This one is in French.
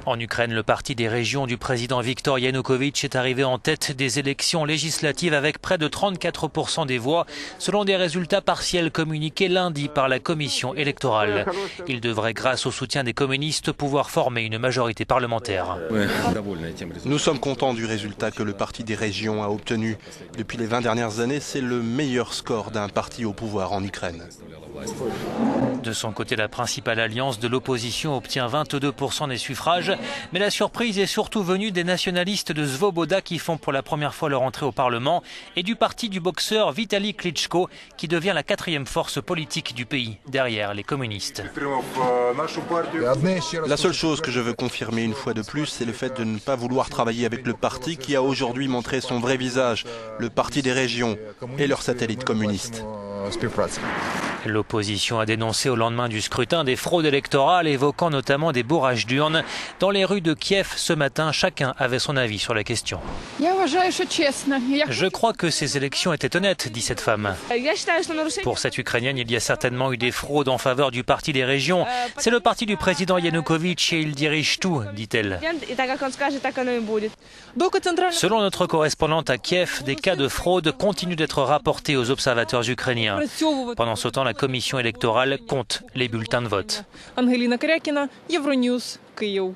En Ukraine, le parti des régions du président Viktor Yanukovych est arrivé en tête des élections législatives avec près de 34% des voix, selon des résultats partiels communiqués lundi par la commission électorale. Il devrait, grâce au soutien des communistes, pouvoir former une majorité parlementaire. Nous sommes contents du résultat que le parti des régions a obtenu. Depuis les 20 dernières années, c'est le meilleur score d'un parti au pouvoir en Ukraine. De son côté, la principale alliance de l'opposition obtient 22% des suffrages. Mais la surprise est surtout venue des nationalistes de Svoboda qui font pour la première fois leur entrée au Parlement et du parti du boxeur Vitali Klitschko qui devient la 4e force politique du pays, derrière les communistes. La seule chose que je veux confirmer une fois de plus, c'est le fait de ne pas vouloir travailler avec le parti qui a aujourd'hui montré son vrai visage, le parti des régions et leurs satellites communistes. L'opposition a dénoncé au lendemain du scrutin des fraudes électorales, évoquant notamment des bourrages d'urnes. Dans les rues de Kiev ce matin, chacun avait son avis sur la question. Je crois que ces élections étaient honnêtes, dit cette femme. Pour cette Ukrainienne, il y a certainement eu des fraudes en faveur du parti des régions. C'est le parti du président Yanukovych et il dirige tout, dit-elle. Selon notre correspondante à Kiev, des cas de fraude continuent d'être rapportés aux observateurs ukrainiens. Pendant ce temps, la commission électorale compte les bulletins de vote. Ангеліна Карякіна, Євроньюз, Київ.